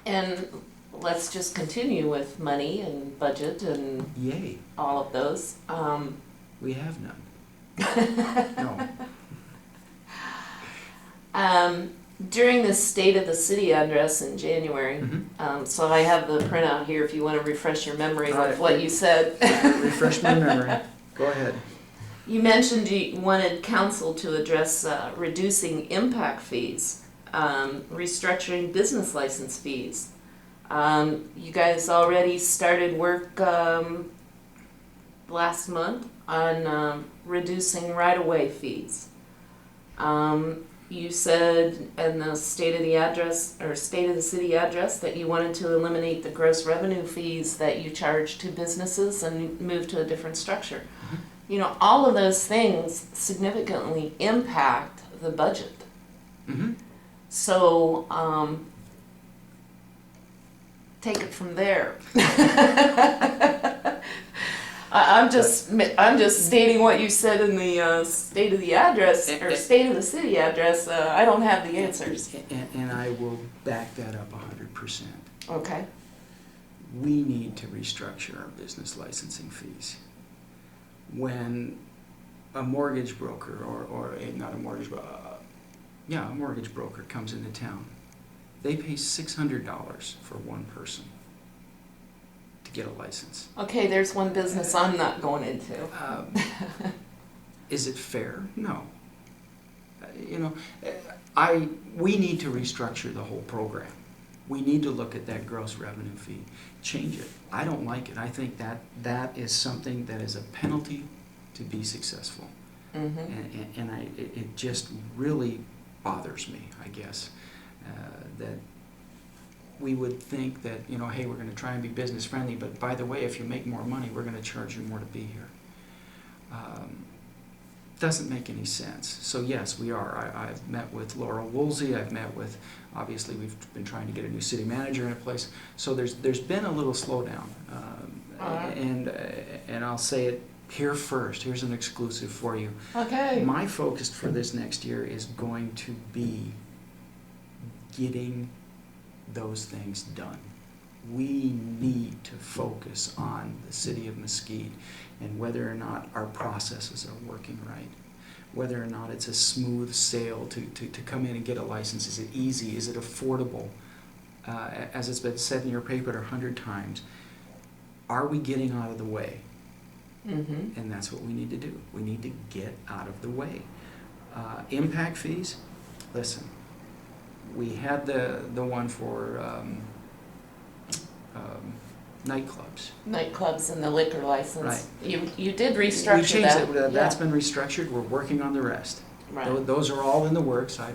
And let's just continue with money and budget and Yay, all of those. we have none. No. During the State of the City address in January, so I have the printout here if you want to refresh your memory with what you said. Refresh my memory. Go ahead. You mentioned you wanted council to address reducing impact fees, restructuring business license fees. You guys already started work last month on reducing right-of-way fees. You said in the State of the address or State of the City address that you wanted to eliminate the gross revenue fees that you charge to businesses and move to a different structure. You know, all of those things significantly impact the budget. So, take it from there. I'm just stating what you said in the State of the address or State of the City address. I don't have the answers. And I will back that up 100%. Okay. We need to restructure our business licensing fees. When a mortgage broker not a mortgage a mortgage broker comes into town, they pay $600 for one person to get a license. Okay, there's one business I'm not going into. Is it fair? No. We need to restructure the whole program. We need to look at that gross revenue fee, change it. I don't like it. I think that is something that is a penalty to be successful. It just really bothers me, I guess, that we would think that, hey, we're going to try and be business friendly, but by the way, if you make more money, we're going to charge you more to be here. Doesn't make any sense. So yes, we are. I've met with Laurel Woolsey. I've met with, obviously, we've been trying to get a new city manager in place. So there's been a little slowdown, and I'll say it here first. Here's an exclusive for you. Okay. My focus for this next year is going to be getting those things done. We need to focus on the city of Mesquite and whether or not our processes are working right, whether or not it's a smooth sail to come in and get a license. Is it easy? Is it affordable? As it's been said in your paper 100 times, are we getting out of the way? And that's what we need to do. We need to get out of the way. Impact fees, listen, we had the one for nightclubs. Nightclubs and the liquor license. Right. You did restructure We changed that. it. That's been restructured. We're working on the rest. Right. Those are all in the works. I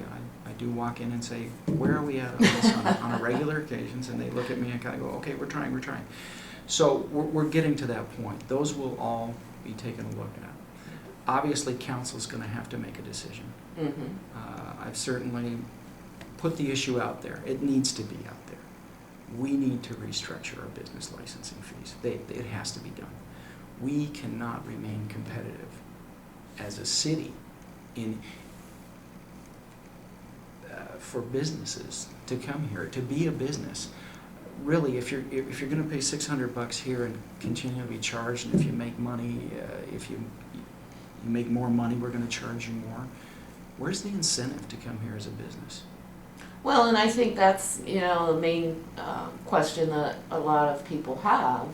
do walk in and say, where are we at on this on a regular occasions? And they look at me and kind of go, okay, we're trying. So we're getting to that point. Those will all be taken a look at. Obviously, council's going to have to make a decision. I've certainly put the issue out there. It needs to be out there. We need to restructure our business licensing fees. It has to be done. We cannot remain competitive as a city for businesses to come here, to be a business. Really, if you're going to pay $600 here and continue to be charged, and if you make money, if you make more money, we're going to charge you more. Where's the incentive to come here as a business? Well, and I think that's, the main question that a lot of people have.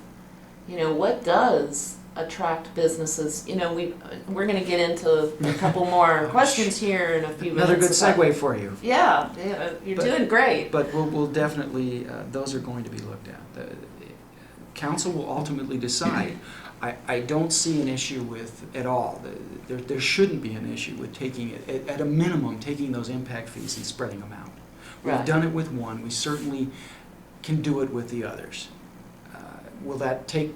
What does attract businesses? We're going to get into a couple more questions here in a few minutes. Another good segue for you. Yeah, you're doing great. But we'll definitely, those are going to be looked at. The council will ultimately decide. I don't see an issue with at all. There shouldn't be an issue with taking it, at a minimum, taking those impact fees and spreading them out. We've done it with one. We certainly can do it with the others. Will that take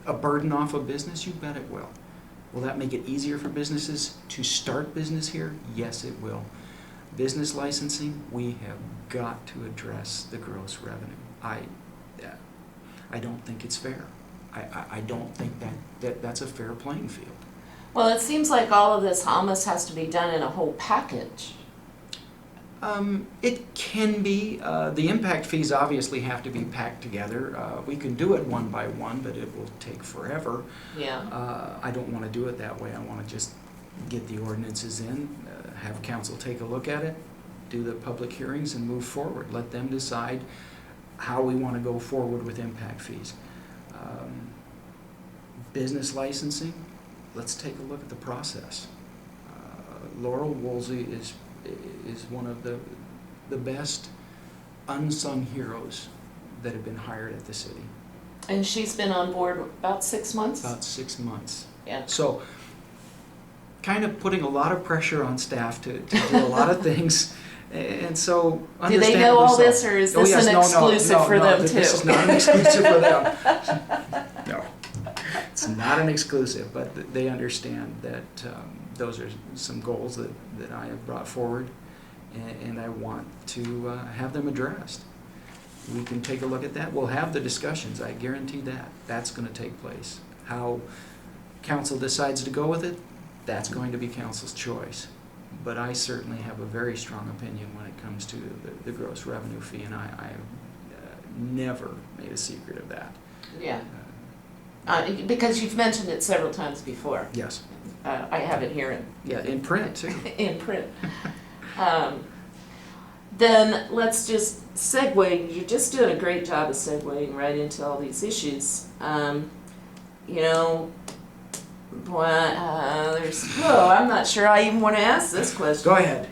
a burden off of business? You bet it will. Will that make it easier for businesses to start business here? Yes, it will. Business licensing, we have got to address the gross revenue. I don't think it's fair. I don't think that's a fair playing field. Well, it seems like all of this almost has to be done in a whole package. It can be. The impact fees obviously have to be packed together. We can do it one by one, but it will take forever. Yeah. I don't want to do it that way. I want to just get the ordinances in, have council take a look at it, do the public hearings, and move forward. Let them decide how we want to go forward with impact fees. Business licensing, let's take a look at the process. Laurel Woolsey is one of the best unsung heroes that have been hired at the city. And she's been on board about 6 months? About 6 months. Yeah. So, kind of putting a lot of pressure on staff to do a lot of things. And so, do they know all so. this, or is this yes, an exclusive for them too? This is not an exclusive for them. No, it's not an exclusive, but they understand that those are some goals that I have brought forward, and I want to have them addressed. We can take a look at that. We'll have the discussions. I guarantee that. That's going to take place. How council decides to go with it, that's going to be council's choice. But I certainly have a very strong opinion when it comes to the gross revenue fee, and I have never made a secret of that. Yeah. Because you've mentioned it several times before. Yes. I have it here In print too. in print. Then let's just segue. You're just doing a great job of segueing right into all these issues. You know, boy, I'm not sure I even want to ask this question. Go ahead.